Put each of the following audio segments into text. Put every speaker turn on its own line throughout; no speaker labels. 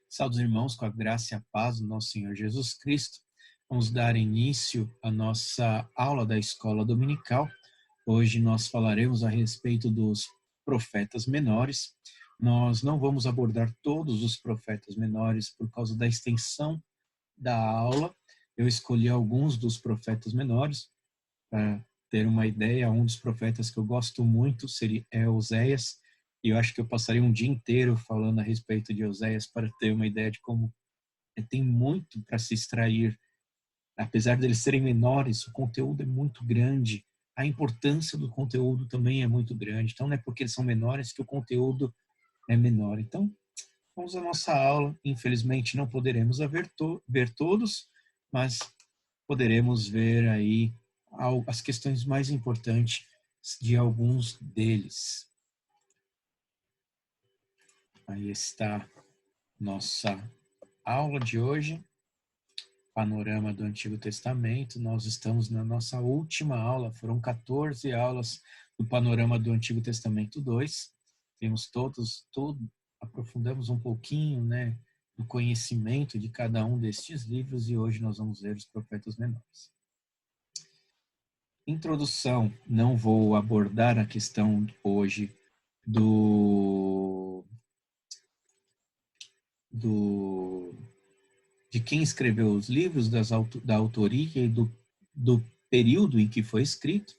Salve, irmãos, com a graça e a paz do nosso Senhor Jesus Cristo. Vamos dar início à nossa aula da escola dominical. Hoje nós falaremos a respeito dos profetas menores. Nós não vamos abordar todos os profetas menores por causa da extensão da aula. Eu escolhi alguns dos profetas menores para ter uma ideia. Um dos profetas que eu gosto muito é Oséias. E eu acho que eu passaria um dia inteiro falando a respeito de Oséias para ter uma ideia de como tem muito para se extrair. Apesar deles serem menores, o conteúdo é muito grande. A importância do conteúdo também é muito grande. Então, não é porque eles são menores que o conteúdo é menor. Então, vamos à nossa aula. Infelizmente, não poderemos ver todos, mas poderemos ver aí as questões mais importantes de alguns deles. Aí está nossa aula de hoje, panorama do Antigo Testamento. Nós estamos na nossa última aula, foram 14 aulas do panorama do Antigo Testamento 2. Temos aprofundamos um pouquinho, né, do conhecimento de cada um destes livros e hoje nós vamos ver os profetas menores. Introdução, não vou abordar a questão hoje de quem escreveu os livros, da autoria e do período em que foi escrito,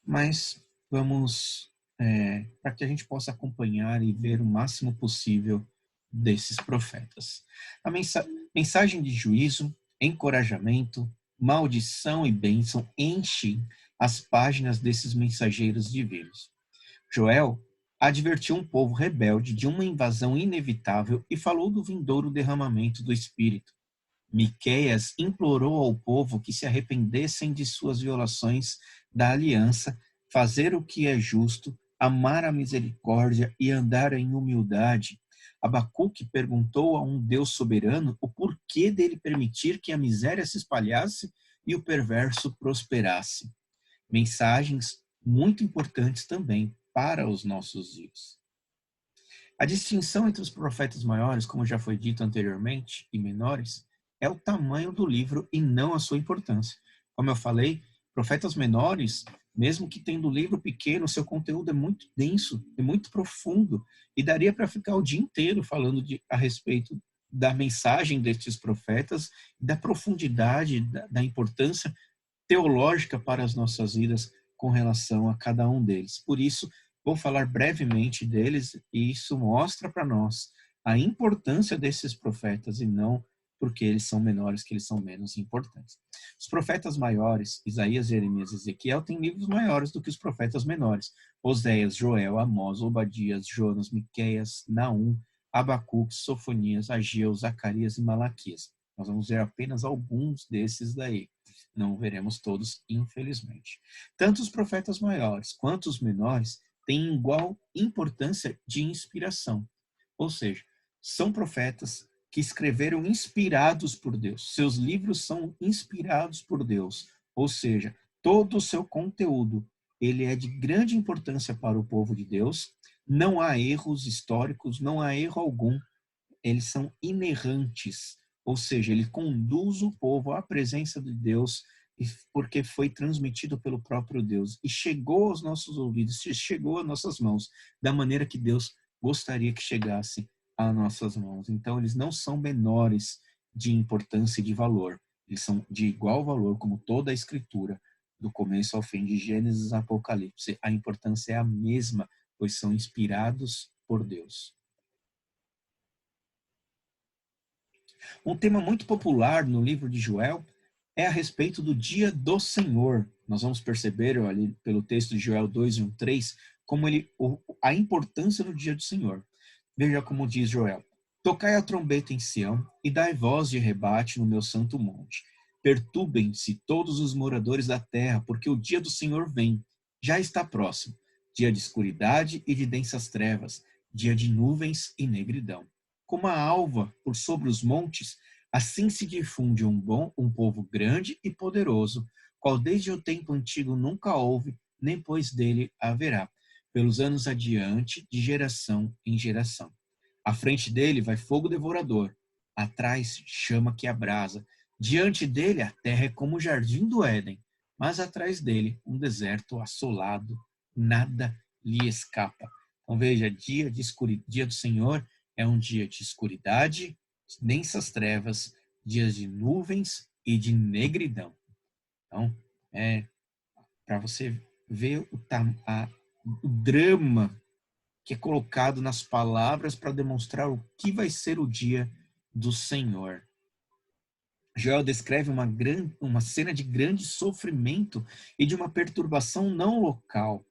mas vamos, para que a gente possa acompanhar e ver o máximo possível desses profetas. A mensagem de juízo, encorajamento, maldição e bênção enchem as páginas desses mensageiros divinos. Joel advertiu um povo rebelde de uma invasão inevitável e falou do vindouro derramamento do Espírito. Miqueias implorou ao povo que se arrependessem de suas violações da aliança, fazer o que é justo, amar a misericórdia e andar em humildade. Abacuque perguntou a um Deus soberano o porquê dele permitir que a miséria se espalhasse e o perverso prosperasse. Mensagens muito importantes também para os nossos dias. A distinção entre os profetas maiores, como já foi dito anteriormente, e menores, é o tamanho do livro e não a sua importância. Como eu falei, profetas menores, mesmo que tendo livro pequeno, seu conteúdo é muito denso, é muito profundo, e daria para ficar o dia inteiro falando a respeito da mensagem destes profetas, da profundidade, da importância teológica para as nossas vidas com relação a cada um deles. Por isso, vou falar brevemente deles, e isso mostra para nós a importância desses profetas e não porque eles são menores que eles são menos importantes. Os profetas maiores, Isaías, Jeremias e Ezequiel, têm livros maiores do que os profetas menores. Oséias, Joel, Amós, Obadias, Jonas, Miqueias, Naum, Abacuque, Sofonias, Ageu, Zacarias e Malaquias. Nós vamos ver apenas alguns desses daí. Não veremos todos, infelizmente. Tanto os profetas maiores quanto os menores têm igual importância de inspiração. Ou seja, são profetas que escreveram inspirados por Deus. Seus livros são inspirados por Deus. Ou seja, todo o seu conteúdo, ele é de grande importância para o povo de Deus. Não há erros históricos, não há erro algum. Eles são inerrantes. Ou seja, ele conduz o povo à presença de Deus porque foi transmitido pelo próprio Deus e chegou aos nossos ouvidos, chegou às nossas mãos da maneira que Deus gostaria que chegasse às nossas mãos. Então, eles não são menores de importância e de valor. Eles são de igual valor como toda a Escritura, do começo ao fim, de Gênesis a Apocalipse. A importância é a mesma, pois são inspirados por Deus. Um tema muito popular no livro de Joel é a respeito do dia do Senhor. Nós vamos perceber ali pelo texto de Joel 2:1-3 como a importância do dia do Senhor. Veja como diz Joel: tocai a trombeta em Sião e dai voz de rebate no meu santo monte. Perturbem-se todos os moradores da terra, porque o dia do Senhor vem, já está próximo. Dia de escuridade e de densas trevas, dia de nuvens e negridão. Como a alva por sobre os montes, assim se difunde um povo grande e poderoso, qual desde o tempo antigo nunca houve, nem pois dele haverá, pelos anos adiante, de geração em geração. À frente dele vai fogo devorador, atrás chama que abrasa. Diante dele a terra é como o jardim do Éden, mas atrás dele um deserto assolado, nada lhe escapa. Então veja, dia do Senhor é um dia de escuridade, densas trevas, dias de nuvens e de negridão. Então, para você ver o drama que é colocado nas palavras para demonstrar o que vai ser o dia do Senhor. Joel descreve uma cena de grande sofrimento e de uma perturbação não local,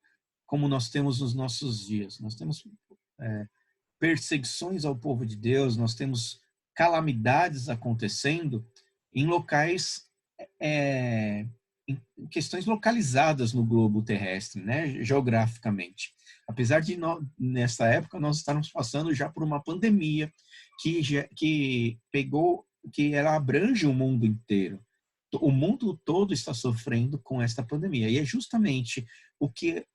como nós temos nos nossos dias. Nós temos perseguições ao povo de Deus, nós temos calamidades acontecendo em locais, em questões localizadas no globo terrestre, né, geograficamente. Apesar de, nessa época, nós estarmos passando já por uma pandemia que ela abrange o mundo inteiro. O mundo todo está sofrendo com esta pandemia. E é justamente o que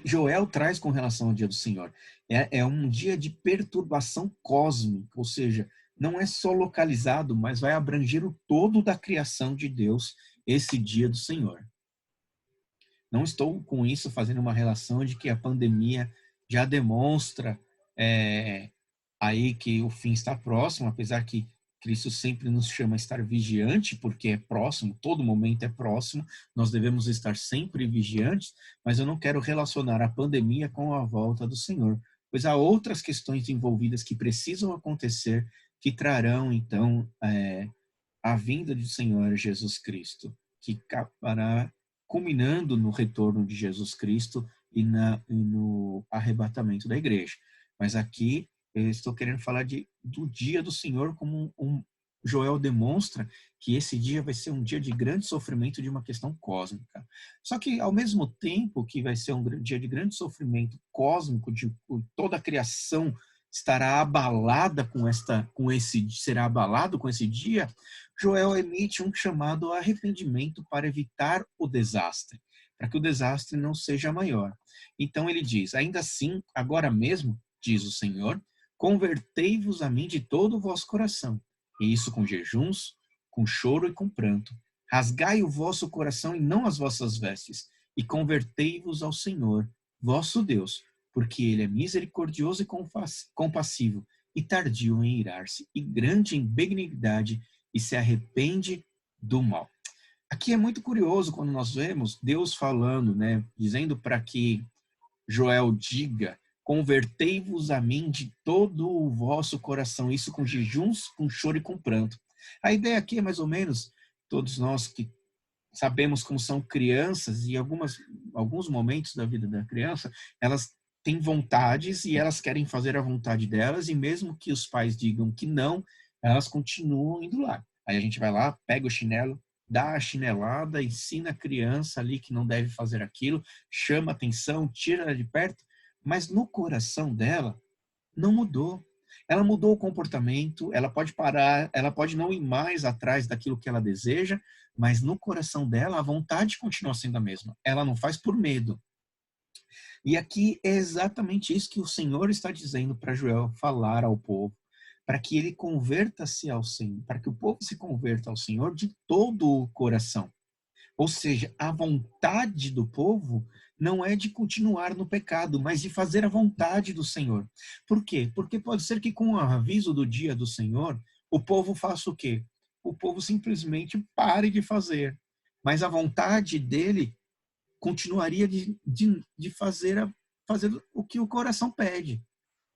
Joel traz com relação ao dia do Senhor. É um dia de perturbação cósmica, ou seja, não é só localizado, mas vai abranger o todo da criação de Deus, esse dia do Senhor. Não estou com isso fazendo uma relação de que a pandemia já demonstra aí que o fim está próximo, apesar que Cristo sempre nos chama a estar vigiante, porque é próximo, todo momento é próximo, nós devemos estar sempre vigiantes, mas eu não quero relacionar a pandemia com a volta do Senhor, pois há outras questões envolvidas que precisam acontecer, que trarão, então, a vinda do Senhor Jesus Cristo, que acabará culminando no retorno de Jesus Cristo e no arrebatamento da igreja. Mas aqui eu estou querendo falar do dia do Senhor, como Joel demonstra que esse dia vai ser um dia de grande sofrimento, de uma questão cósmica. Só que, ao mesmo tempo que vai ser um dia de grande sofrimento cósmico, de toda a criação estará abalada será abalado com esse dia, Joel emite um chamado a arrependimento para evitar o desastre, para que o desastre não seja maior. Então ele diz: ainda assim, agora mesmo, diz o Senhor, convertei-vos a mim de todo o vosso coração, e isso com jejuns, com choro e com pranto. Rasgai o vosso coração e não as vossas vestes, e convertei-vos ao Senhor, vosso Deus, porque ele é misericordioso e compassivo, e tardio em irar-se, e grande em benignidade, e se arrepende do mal. Aqui é muito curioso quando nós vemos Deus falando, né, dizendo para que Joel diga: convertei-vos a mim de todo o vosso coração, isso com jejuns, com choro e com pranto. A ideia aqui é mais ou menos, todos nós que sabemos como são crianças, e alguns momentos da vida da criança, elas têm vontades e elas querem fazer a vontade delas, e mesmo que os pais digam que não, elas continuam indo lá. Aí a gente vai lá, pega o chinelo, dá a chinelada, ensina a criança ali que não deve fazer aquilo, chama atenção, tira ela de perto, mas no coração dela não mudou. Ela mudou o comportamento, ela pode parar, ela pode não ir mais atrás daquilo que ela deseja, mas no coração dela a vontade continua sendo a mesma. Ela não faz por medo. E aqui é exatamente isso que o Senhor está dizendo para Joel falar ao povo, para que ele converta-se ao Senhor, para que o povo se converta ao Senhor de todo o coração. Ou seja, a vontade do povo não é de continuar no pecado, mas de fazer a vontade do Senhor. Por quê? Porque pode ser que com o aviso do dia do Senhor, o povo faça o quê? O povo simplesmente pare de fazer. Mas a vontade dele continuaria de fazer o que o coração pede.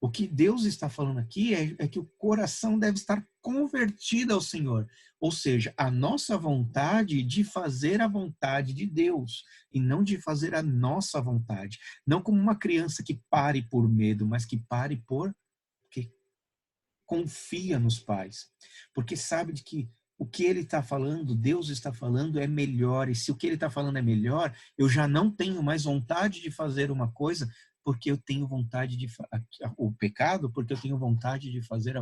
O que Deus está falando aqui é que o coração deve estar convertido ao Senhor. Ou seja, a nossa vontade de fazer a vontade de Deus e não de fazer a nossa vontade. Não como uma criança que pare por medo, mas que pare porque confia nos pais. Porque sabe de que o que ele está falando, Deus está falando, é melhor. E se o que ele está falando é melhor, eu já não tenho mais vontade de fazer uma coisa porque eu tenho vontade o pecado, porque eu tenho vontade de fazer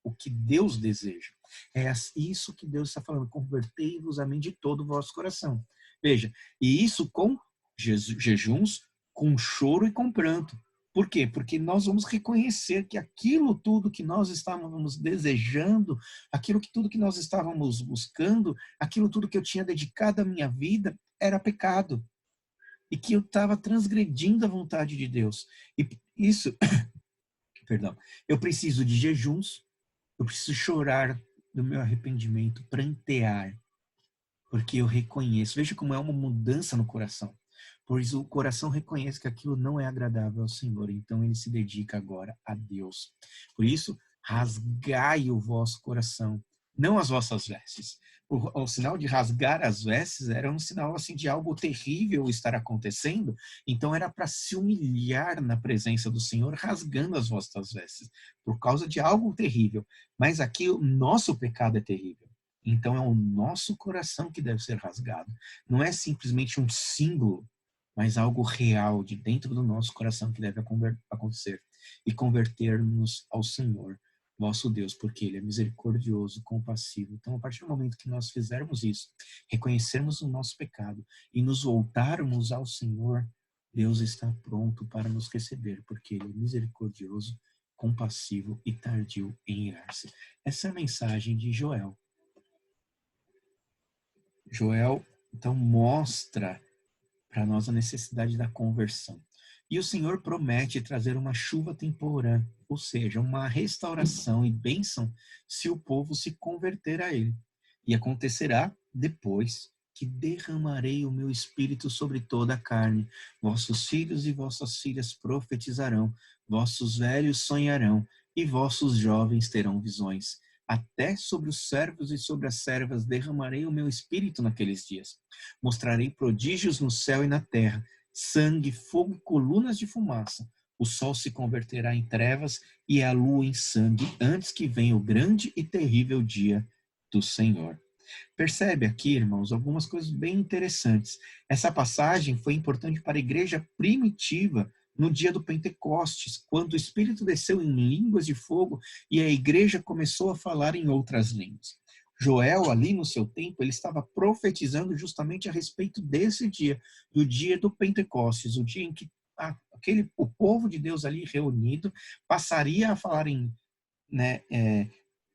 o que Deus deseja. É isso que Deus está falando: convertei-vos a mim de todo o vosso coração. Veja, e isso com jejuns, com choro e com pranto. Por quê? Porque nós vamos reconhecer que aquilo tudo que nós estávamos desejando, aquilo que tudo que nós estávamos buscando, aquilo tudo que eu tinha dedicado a minha vida era pecado. E que eu estava transgredindo a vontade de Deus. E isso, perdão, eu preciso de jejuns, eu preciso chorar do meu arrependimento, prantear, porque eu reconheço. Veja como é uma mudança no coração. Pois o coração reconhece que aquilo não é agradável ao Senhor, então ele se dedica agora a Deus. Por isso, rasgai o vosso coração, não as vossas vestes. O sinal de rasgar as vestes era um sinal assim de algo terrível estar acontecendo, então era para se humilhar na presença do Senhor, rasgando as vossas vestes, por causa de algo terrível. Mas aqui o nosso pecado é terrível. Então é o nosso coração que deve ser rasgado. Não é simplesmente um símbolo, mas algo real de dentro do nosso coração que deve acontecer e converter-nos ao Senhor, nosso Deus, porque Ele é misericordioso, compassivo. Então, a partir do momento que nós fizermos isso, reconhecermos o nosso pecado e nos voltarmos ao Senhor, Deus está pronto para nos receber, porque Ele é misericordioso, compassivo e tardio em irar-se. Essa é a mensagem de Joel. Joel, então, mostra para nós a necessidade da conversão. E o Senhor promete trazer uma chuva temporã, ou seja, uma restauração e bênção se o povo se converter a Ele. E acontecerá depois que derramarei o meu espírito sobre toda a carne. Vossos filhos e vossas filhas profetizarão, vossos velhos sonharão e vossos jovens terão visões. Até sobre os servos e sobre as servas derramarei o meu espírito naqueles dias. Mostrarei prodígios no céu e na terra, sangue, fogo e colunas de fumaça. O sol se converterá em trevas e a lua em sangue, antes que venha o grande e terrível dia do Senhor. Percebe aqui, irmãos, algumas coisas bem interessantes. Essa passagem foi importante para a igreja primitiva no dia do Pentecostes, quando o Espírito desceu em línguas de fogo e a igreja começou a falar em outras línguas. Joel, ali no seu tempo, ele estava profetizando justamente a respeito desse dia, do dia do Pentecostes, o dia em que o povo de Deus ali reunido passaria a falar em, né,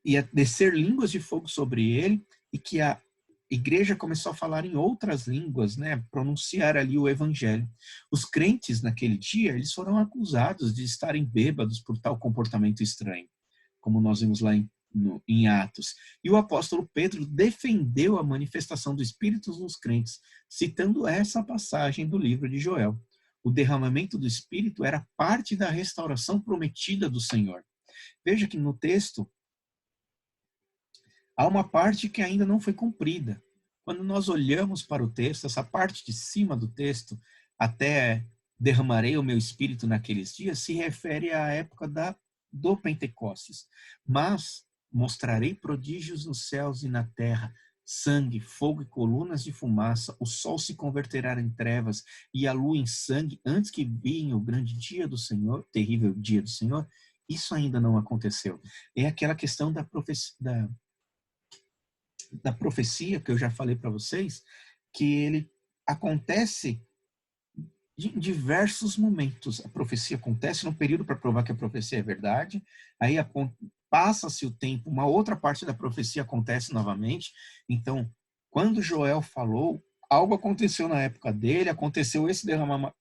ia descer línguas de fogo sobre ele, e que a igreja começou a falar em outras línguas, né, pronunciar ali o evangelho. Os crentes naquele dia, eles foram acusados de estarem bêbados por tal comportamento estranho, como nós vimos lá em Atos. E o apóstolo Pedro defendeu a manifestação do Espírito nos crentes, citando essa passagem do livro de Joel. O derramamento do Espírito era parte da restauração prometida do Senhor. Veja que no texto, há uma parte que ainda não foi cumprida. Quando nós olhamos para o texto, essa parte de cima do texto, até derramarei o meu espírito naqueles dias, se refere à época do Pentecostes. Mas mostrarei prodígios nos céus e na terra, sangue, fogo e colunas de fumaça, o sol se converterá em trevas e a lua em sangue, antes que venha o grande dia do Senhor, terrível dia do Senhor. Isso ainda não aconteceu. É aquela questão da profecia que eu já falei para vocês, que ele acontece em diversos momentos. A profecia acontece num período para provar que a profecia é verdade, aí passa-se o tempo, uma outra parte da profecia acontece novamente. Então, quando Joel falou, algo aconteceu na época dele, aconteceu esse derramamento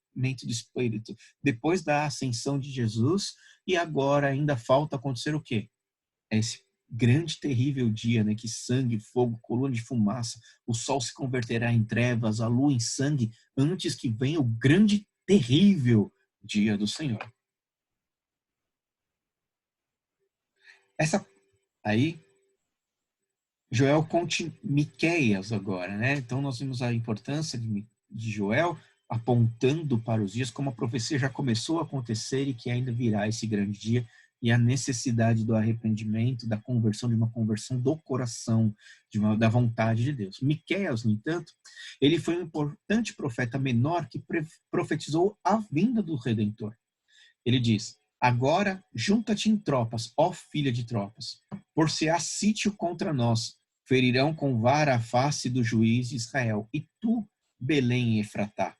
de espírito depois da ascensão de Jesus, e agora ainda falta acontecer o quê? Esse grande, terrível dia, né, que sangue, fogo, coluna de fumaça, o sol se converterá em trevas, a lua em sangue, antes que venha o grande, terrível dia do Senhor. Essa aí, Joel conte Miqueias agora, né? Então nós vimos a importância de Joel apontando para os dias como a profecia já começou a acontecer e que ainda virá esse grande dia, e a necessidade do arrependimento, da conversão, de uma conversão do coração, da vontade de Deus. Miqueias, no entanto, ele foi um importante profeta menor que profetizou a vinda do Redentor. Ele diz: agora junta-te em tropas, ó filha de tropas, por se há sítio contra nós, ferirão com vara a face do juiz de Israel, e tu, Belém e Efratá,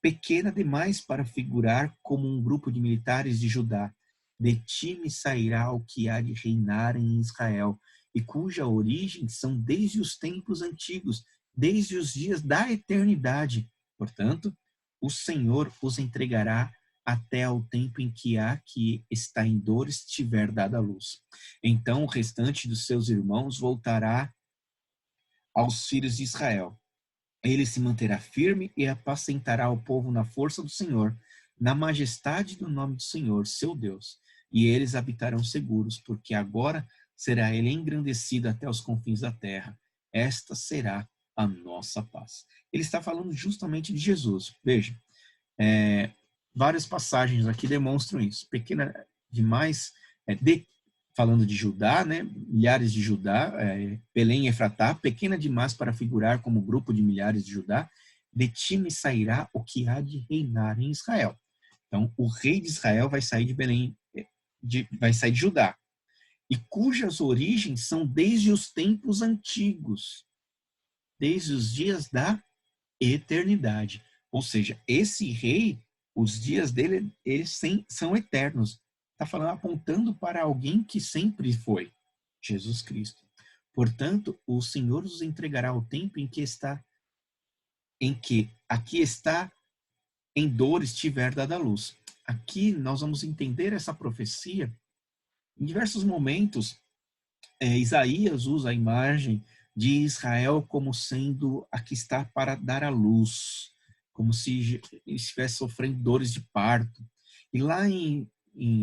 pequena demais para figurar como um grupo de militares de Judá. De ti me sairá o que há de reinar em Israel, e cuja origem são desde os tempos antigos, desde os dias da eternidade. Portanto, o Senhor os entregará até ao tempo em que a que está em dores tiver dado a luz. Então o restante dos seus irmãos voltará aos filhos de Israel. Ele se manterá firme e apacentará o povo na força do Senhor, na majestade do nome do Senhor, seu Deus. E eles habitarão seguros, porque agora será ele engrandecido até os confins da terra. Esta será a nossa paz. Ele está falando justamente de Jesus. Veja, várias passagens aqui demonstram isso. Pequena demais, falando de Judá, né? Milhares de Judá, Belém e Efratá, pequena demais para figurar como grupo de milhares de Judá, de ti me sairá o que há de reinar em Israel. Então, o rei de Israel vai sair de Belém, vai sair de Judá, e cujas origens são desde os tempos antigos, desde os dias da eternidade. Ou seja, esse rei, os dias dele, eles são eternos. Está falando, apontando para alguém que sempre foi, Jesus Cristo. Portanto, o Senhor os entregará o tempo em que aqui está em dores tiver dado a luz. Aqui nós vamos entender essa profecia. Em diversos momentos, Isaías usa a imagem de Israel como sendo a que está para dar à luz, como se estivesse sofrendo dores de parto. E lá em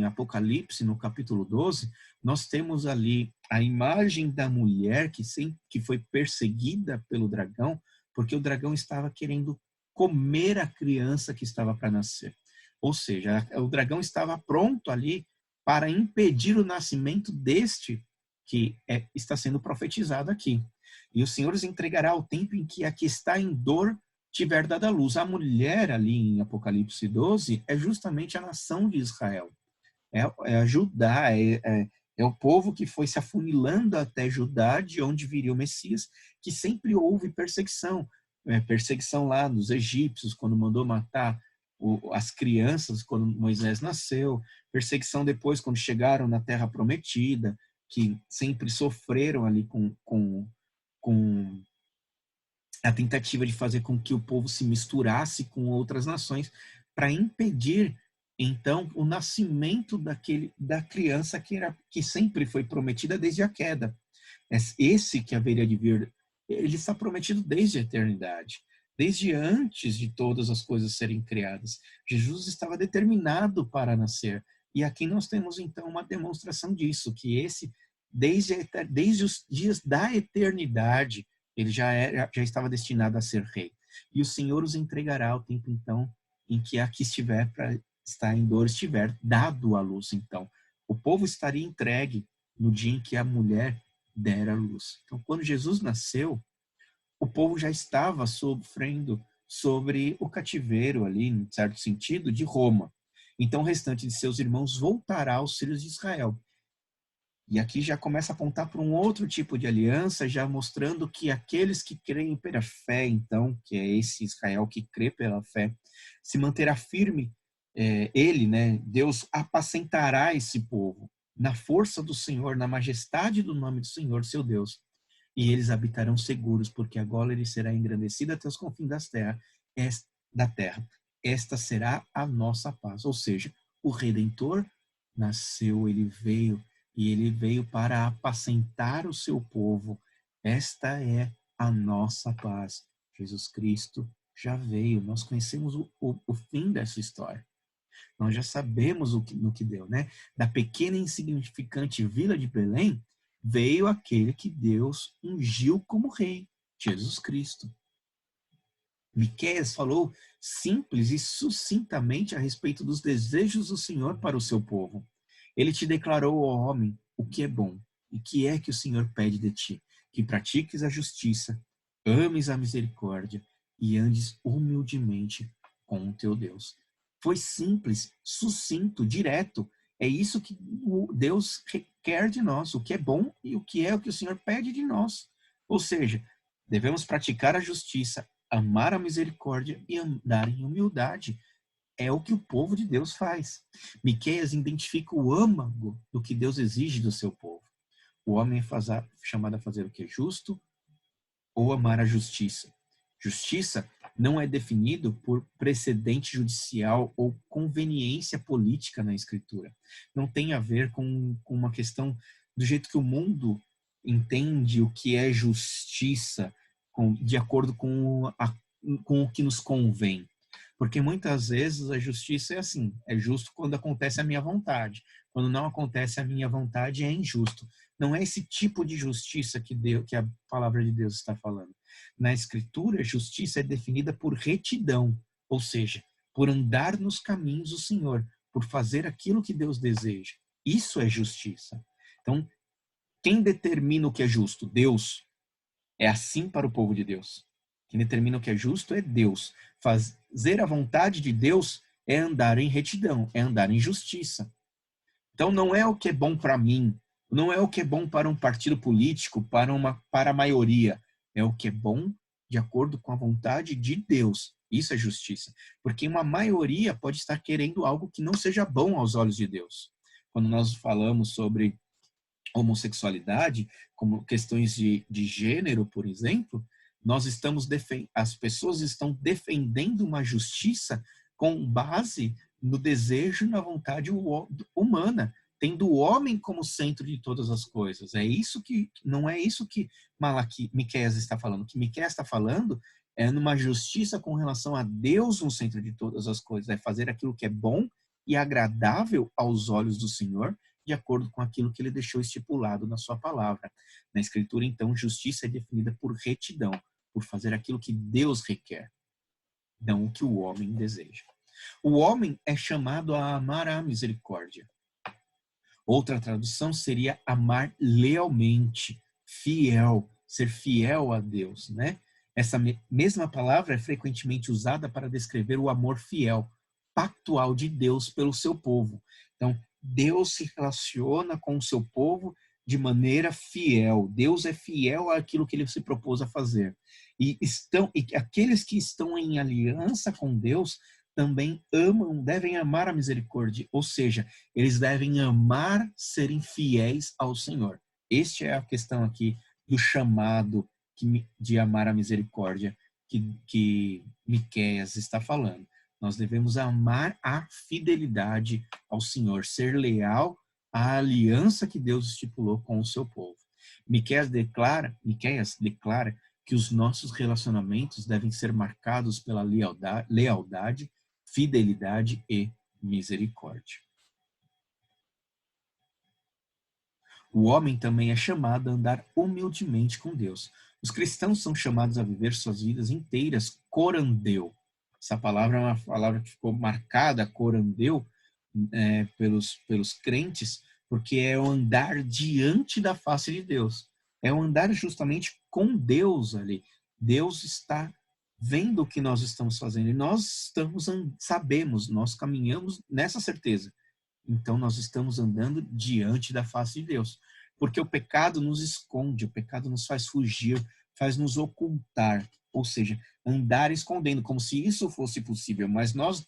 Apocalipse, no capítulo 12, nós temos ali a imagem da mulher que foi perseguida pelo dragão, porque o dragão estava querendo comer a criança que estava para nascer. Ou seja, o dragão estava pronto ali para impedir o nascimento deste que está sendo profetizado aqui. E o Senhor os entregará o tempo em que a que está em dor tiver dado a luz. A mulher ali em Apocalipse 12 é justamente a nação de Israel. É a Judá, é o povo que foi se afunilando até Judá, de onde viria o Messias, que sempre houve perseguição. Perseguição lá dos egípcios, quando mandou matar as crianças, quando Moisés nasceu. Perseguição depois, quando chegaram na Terra Prometida, que sempre sofreram ali com a tentativa de fazer com que o povo se misturasse com outras nações, para impedir, então, o nascimento da criança que sempre foi prometida desde a queda. Esse que haveria de vir, ele está prometido desde a eternidade, desde antes de todas as coisas serem criadas. Jesus estava determinado para nascer. E aqui nós temos, então, uma demonstração disso, que desde os dias da eternidade, ele já estava destinado a ser rei. E o Senhor os entregará ao tempo, então, em que aqui estiver para estar em dor, estiver dado à luz. Então, o povo estaria entregue no dia em que a mulher dera à luz. Então, quando Jesus nasceu, o povo já estava sofrendo sobre o cativeiro ali, em certo sentido, de Roma. Então, o restante de seus irmãos voltará aos filhos de Israel. E aqui já começa a apontar para um outro tipo de aliança, já mostrando que aqueles que creem pela fé, então, que é esse Israel que crê pela fé, se manterá firme. Ele, né, Deus apacentará esse povo na força do Senhor, na majestade do nome do Senhor, seu Deus. E eles habitarão seguros, porque agora ele será engrandecido até os confins da terra. Esta será a nossa paz. Ou seja, o Redentor nasceu, ele veio, e ele veio para apacentar o seu povo. Esta é a nossa paz. Jesus Cristo já veio. Nós conhecemos o fim dessa história. Nós já sabemos no que deu, né? Da pequena e insignificante vila de Belém, veio aquele que Deus ungiu como rei, Jesus Cristo. Miqueias falou simples e sucintamente a respeito dos desejos do Senhor para o seu povo. Ele te declarou, ó homem, o que é bom e que é que o Senhor pede de ti, que pratiques a justiça, ames a misericórdia e andes humildemente com o teu Deus. Foi simples, sucinto, direto. É isso que Deus requer de nós, o que é bom e o que é o que o Senhor pede de nós. Ou seja, devemos praticar a justiça, amar a misericórdia e andar em humildade. É o que o povo de Deus faz. Miqueias identifica o âmago do que Deus exige do seu povo. O homem é chamado a fazer o que é justo ou amar a justiça. Justiça não é definido por precedente judicial ou conveniência política na Escritura. Não tem a ver com uma questão do jeito que o mundo entende o que é justiça, de acordo com o que nos convém. Porque muitas vezes a justiça é assim, é justo quando acontece a minha vontade. Quando não acontece a minha vontade, é injusto. Não é esse tipo de justiça que a palavra de Deus está falando. Na Escritura, justiça é definida por retidão, ou seja, por andar nos caminhos do Senhor, por fazer aquilo que Deus deseja. Isso é justiça. Então, quem determina o que é justo? Deus. É assim para o povo de Deus. Quem determina o que é justo é Deus. Fazer a vontade de Deus é andar em retidão, é andar em justiça. Então não é o que é bom para mim, não é o que é bom para um partido político, para a maioria. É o que é bom de acordo com a vontade de Deus. Isso é justiça. Porque uma maioria pode estar querendo algo que não seja bom aos olhos de Deus. Quando nós falamos sobre homossexualidade, como questões de gênero, por exemplo, as pessoas estão defendendo uma justiça com base no desejo e na vontade humana, tendo o homem como centro de todas as coisas. Não é isso que Miqueias está falando. O que Miqueias está falando é numa justiça com relação a Deus no centro de todas as coisas, é fazer aquilo que é bom e agradável aos olhos do Senhor, de acordo com aquilo que ele deixou estipulado na sua palavra. Na Escritura, então, justiça é definida por retidão, por fazer aquilo que Deus requer, não o que o homem deseja. O homem é chamado a amar a misericórdia. Outra tradução seria amar lealmente, fiel, ser fiel a Deus, né? Essa mesma palavra é frequentemente usada para descrever o amor fiel, pactual de Deus pelo seu povo. Então, Deus se relaciona com o seu povo de maneira fiel. Deus é fiel àquilo que ele se propôs a fazer. E aqueles que estão em aliança com Deus também devem amar a misericórdia, ou seja, eles devem amar serem fiéis ao Senhor. Esta é a questão aqui do chamado de amar a misericórdia que Miqueias está falando. Nós devemos amar a fidelidade ao Senhor, ser leal à aliança que Deus estipulou com o seu povo. Miqueias declara que os nossos relacionamentos devem ser marcados pela lealdade, fidelidade e misericórdia. O homem também é chamado a andar humildemente com Deus. Os cristãos são chamados a viver suas vidas inteiras corandeu. Essa palavra é uma palavra que ficou marcada, corandeu, pelos crentes, porque é o andar diante da face de Deus. É o andar justamente com Deus ali. Deus está vendo o que nós estamos fazendo e nós sabemos, nós caminhamos nessa certeza. Então nós estamos andando diante da face de Deus. Porque o pecado nos esconde, o pecado nos faz fugir, faz nos ocultar. Ou seja, andar escondendo, como se isso fosse possível. Mas nós,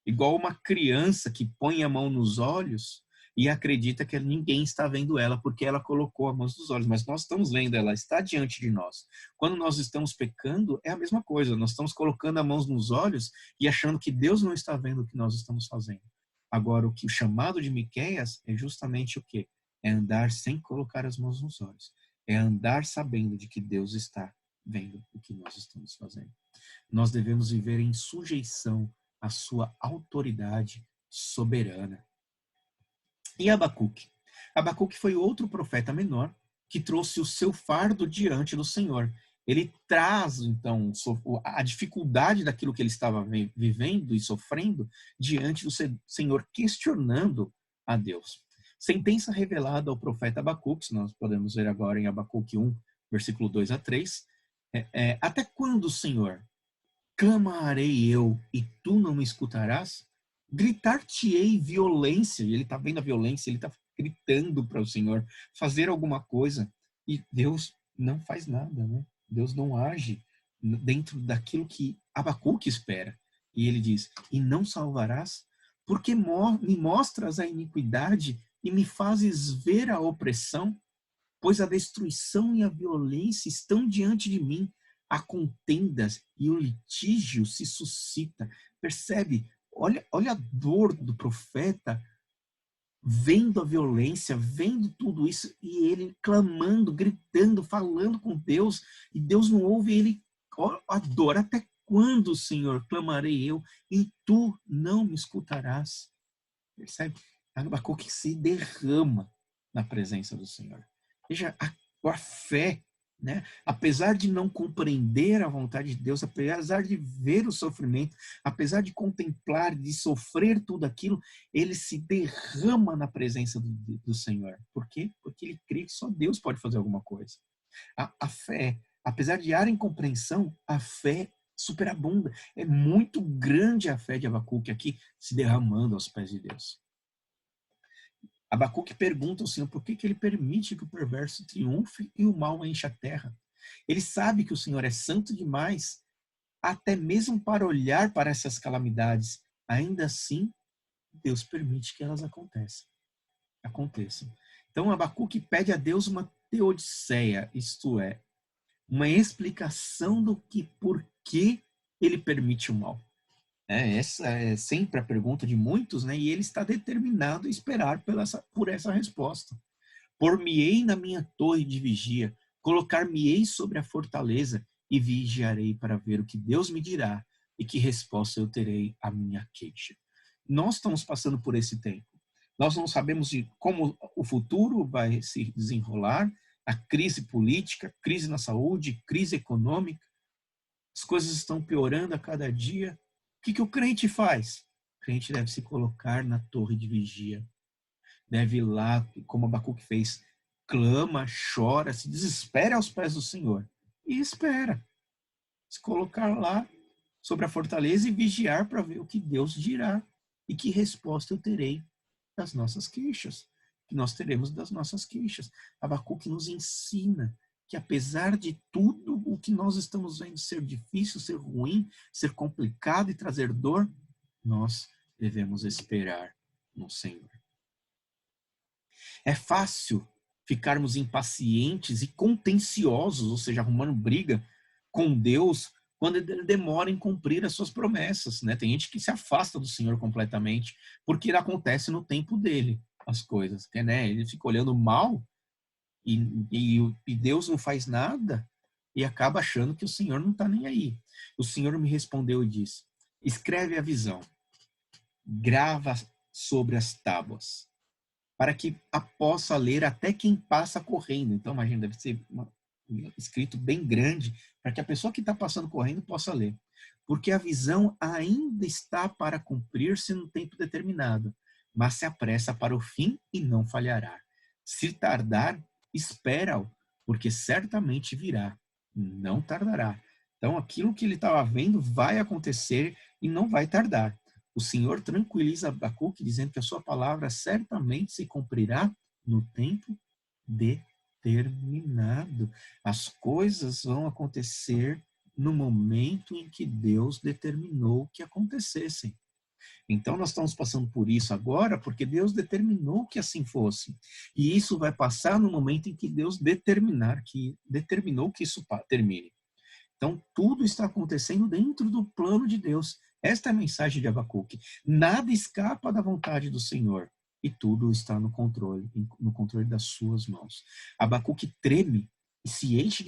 igual uma criança que põe a mão nos olhos e acredita que ninguém está vendo ela porque ela colocou a mão nos olhos. Mas nós estamos vendo, ela está diante de nós. Quando nós estamos pecando, é a mesma coisa. Nós estamos colocando a mão nos olhos e achando que Deus não está vendo o que nós estamos fazendo. Agora, o chamado de Miqueias é justamente o quê? É andar sem colocar as mãos nos olhos. É andar sabendo de que Deus está vendo o que nós estamos fazendo. Nós devemos viver em sujeição à sua autoridade soberana. E Abacuque? Abacuque foi outro profeta menor que trouxe o seu fardo diante do Senhor. Ele traz, então, a dificuldade daquilo que ele estava vivendo e sofrendo diante do Senhor, questionando a Deus. Sentença revelada ao profeta Abacuque, nós podemos ver agora em Abacuque 1, versículo 2 a 3. Até quando, Senhor? Clamarei eu e tu não me escutarás? Gritar-te-ei violência. E ele está vendo a violência, ele está gritando para o Senhor fazer alguma coisa. E Deus não faz nada, né? Deus não age. dentro daquilo que Abacuque espera. E ele diz, e não salvarás? Porque me mostras a iniquidade e me fazes ver a opressão? Pois a destruição e a violência estão diante de mim, há contendas e o litígio se suscita. Percebe? Olha a dor do profeta, vendo a violência, vendo tudo isso, e ele clamando, gritando, falando com Deus, e Deus não ouve ele. A dor, até quando, Senhor, clamarei eu, e tu não me escutarás? Percebe? Abacuque se derrama na presença do Senhor. Veja, a fé, né? Apesar de não compreender a vontade de Deus, apesar de ver o sofrimento, apesar de contemplar, de sofrer tudo aquilo, ele se derrama na presença do Senhor. Por quê? Porque ele crê que só Deus pode fazer alguma coisa. A fé, apesar de há incompreensão, a fé superabunda. É muito grande a fé de Abacuque aqui, se derramando aos pés de Deus. Abacuque pergunta ao Senhor por que ele permite que o perverso triunfe e o mal enche a terra. Ele sabe que o Senhor é santo demais, até mesmo para olhar para essas calamidades. Ainda assim, Deus permite que elas aconteçam. Então, Abacuque pede a Deus uma teodiceia, isto é, uma explicação do que, por que ele permite o mal. Essa é sempre a pergunta de muitos, né? E ele está determinado a esperar por essa resposta. Por-me-ei na minha torre de vigia, colocar-me-ei sobre a fortaleza e vigiarei para ver o que Deus me dirá e que resposta eu terei à minha queixa. Nós estamos passando por esse tempo. Nós não sabemos de como o futuro vai se desenrolar, a crise política, crise na saúde, crise econômica. As coisas estão piorando a cada dia. O que o crente faz? O crente deve se colocar na torre de vigia. Deve ir lá, como Abacuque fez, clama, chora, se desespera aos pés do Senhor. E espera. Se colocar lá sobre a fortaleza e vigiar para ver o que Deus dirá e que resposta eu terei das nossas queixas, que nós teremos das nossas queixas. Abacuque nos ensina que apesar de tudo o que nós estamos vendo ser difícil, ser ruim, ser complicado e trazer dor, nós devemos esperar no Senhor. É fácil ficarmos impacientes e contenciosos, ou seja, arrumando briga com Deus quando ele demora em cumprir as suas promessas, né? Tem gente que se afasta do Senhor completamente porque acontece no tempo dele as coisas, né? Ele fica olhando mal e Deus não faz nada e acaba achando que o Senhor não está nem aí. O Senhor me respondeu e disse: escreve a visão, grava sobre as tábuas, para que a possa ler até quem passa correndo. Então, imagina, deve ser escrito bem grande, para que a pessoa que está passando correndo possa ler. Porque a visão ainda está para cumprir-se no tempo determinado, mas se apressa para o fim e não falhará. Se tardar, espera-o, porque certamente virá, não tardará. Então, aquilo que ele estava vendo vai acontecer e não vai tardar. O Senhor tranquiliza Abacuque, dizendo que a sua palavra certamente se cumprirá no tempo determinado. As coisas vão acontecer no momento em que Deus determinou que acontecessem. Então, nós estamos passando por isso agora porque Deus determinou que assim fosse. E isso vai passar no momento em que Deus determinou que isso termine. Então, tudo está acontecendo dentro do plano de Deus. Esta é a mensagem de Abacuque. Nada escapa da vontade do Senhor. E tudo está no controle das suas mãos. Abacuque treme e se enche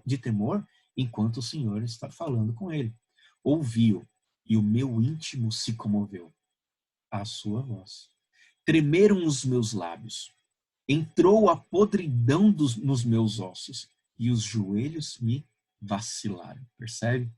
de temor enquanto o Senhor está falando com ele. Ouviu, e o meu íntimo se comoveu à sua voz. Tremeram os meus lábios. Entrou a podridão nos meus ossos, e os joelhos me vacilaram. Percebe?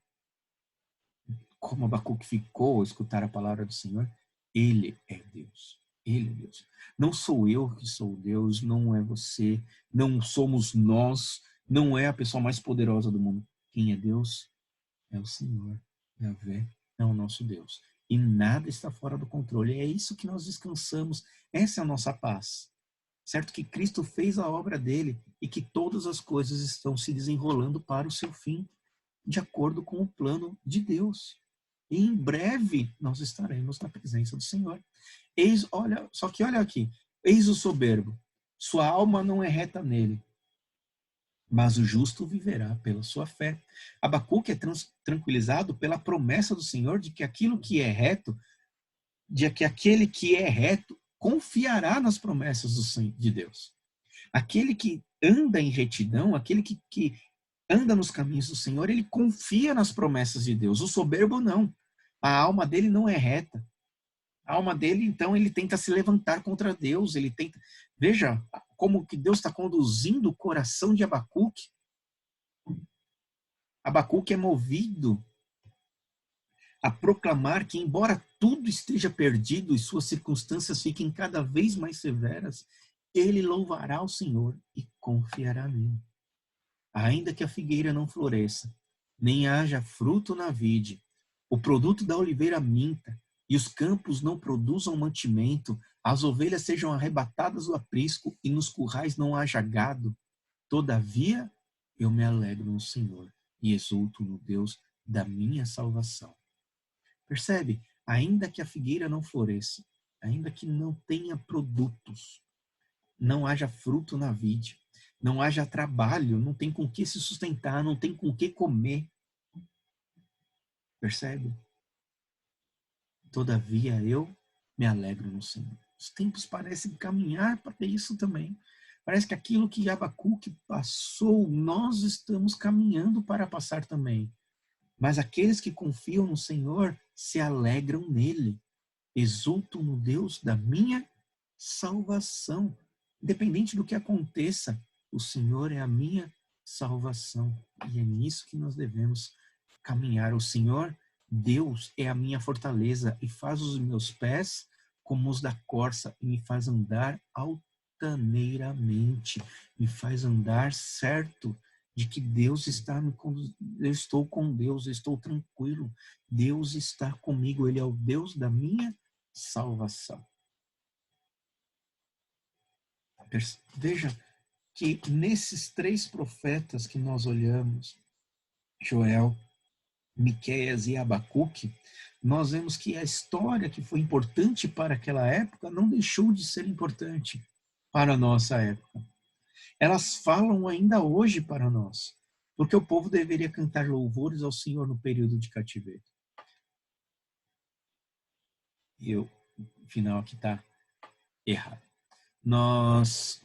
Como Abacuque ficou ao escutar a palavra do Senhor? Ele é Deus. Ele é Deus. Não sou eu que sou Deus, não é você, não somos nós, não é a pessoa mais poderosa do mundo. Quem é Deus? É o Senhor. Yahvé é o nosso Deus. E nada está fora do controle. É isso que nós descansamos. Essa é a nossa paz. Certo que Cristo fez a obra dele e que todas as coisas estão se desenrolando para o seu fim. de acordo com o plano de Deus. E em breve nós estaremos na presença do Senhor. Só que olha aqui, eis o soberbo, sua alma não é reta nele, mas o justo viverá pela sua fé. Abacuque é tranquilizado pela promessa do Senhor de que aquilo que é reto, de que aquele que é reto confiará nas promessas de Deus. Aquele que anda em retidão, aquele que anda nos caminhos do Senhor, ele confia nas promessas de Deus. O soberbo não. A alma dele não é reta. A alma dele, então, ele tenta se levantar contra Deus, ele tenta... Veja como que Deus está conduzindo o coração de Abacuque. Abacuque é movido a proclamar que, embora tudo esteja perdido e suas circunstâncias fiquem cada vez mais severas, ele louvará o Senhor e confiará nele. Ainda que a figueira não floresça, nem haja fruto na vide, o produto da oliveira minta, e os campos não produzam mantimento, as ovelhas sejam arrebatadas do aprisco, e nos currais não haja gado, todavia eu me alegro no Senhor, e exulto no Deus da minha salvação. Percebe? Ainda que a figueira não floresça, ainda que não tenha produtos, não haja fruto na vide, não haja trabalho, não tem com que se sustentar, não tem com que comer. Percebe? Todavia eu me alegro no Senhor. Os tempos parecem caminhar para isso também. Parece que aquilo que Abacuque passou, nós estamos caminhando para passar também. Mas aqueles que confiam no Senhor se alegram nele. Exultam no Deus da minha salvação. Independente do que aconteça, o Senhor é a minha salvação. E é nisso que nós devemos caminhar. O Senhor, Deus, é a minha fortaleza e faz os meus pés como os da corça e me faz andar altaneiramente, me faz andar certo de que Deus está me conduzindo. Eu estou com Deus, eu estou tranquilo. Deus está comigo, Ele é o Deus da minha salvação. Veja que nesses três profetas que nós olhamos, Joel, Miqueias e Abacuque, nós vemos que a história que foi importante para aquela época não deixou de ser importante para a nossa época. Elas falam ainda hoje para nós, porque o povo deveria cantar louvores ao Senhor no período de cativeiro. E o final aqui está errado. Nós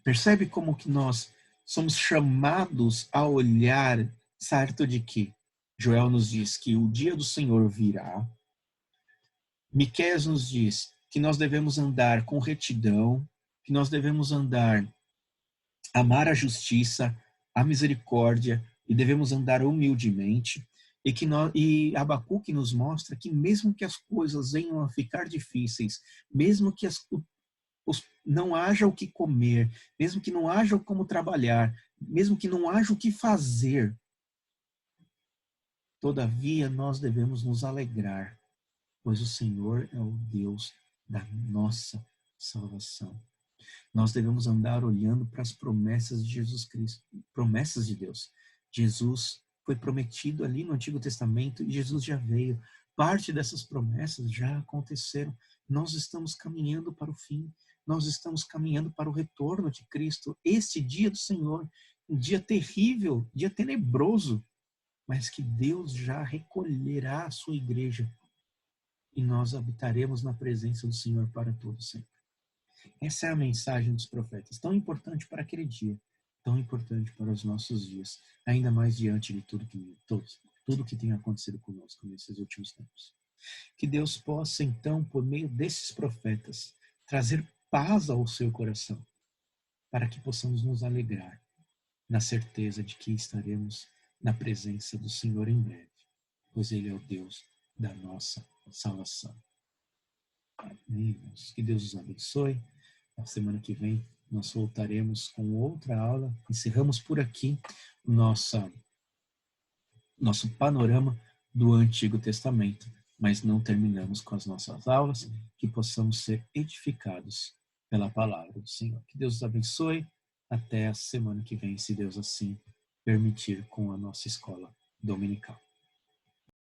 percebe como que nós somos chamados a olhar, certo de que Joel nos diz que o dia do Senhor virá. Miqueias nos diz que nós devemos andar com retidão, que nós devemos amar a justiça, a misericórdia e devemos andar humildemente. E Abacuque nos mostra que mesmo que as coisas venham a ficar difíceis, mesmo que não haja o que comer, mesmo que não haja como trabalhar, mesmo que não haja o que fazer, todavia nós devemos nos alegrar, pois o Senhor é o Deus da nossa salvação. Nós devemos andar olhando para as promessas de Jesus Cristo, promessas de Deus. Jesus foi prometido ali no Antigo Testamento e Jesus já veio. Parte dessas promessas já aconteceram. Nós estamos caminhando para o fim. Nós estamos caminhando para o retorno de Cristo. Este dia do Senhor, um dia terrível, dia tenebroso, mas que Deus já recolherá a sua igreja e nós habitaremos na presença do Senhor para todo sempre. Essa é a mensagem dos profetas, tão importante para aquele dia, tão importante para os nossos dias, ainda mais diante de tudo que tem acontecido conosco nesses últimos tempos. Que Deus possa, então, por meio desses profetas, trazer paz ao seu coração, para que possamos nos alegrar na certeza de que estaremos na presença do Senhor em breve, pois Ele é o Deus da nossa salvação. Amém. Que Deus os abençoe. Na semana que vem nós voltaremos com outra aula. Encerramos por aqui nosso panorama do Antigo Testamento, mas não terminamos com as nossas aulas, que possamos ser edificados pela palavra do Senhor. Que Deus os abençoe. Até a semana que vem, se Deus assim permitir, com a nossa escola dominical.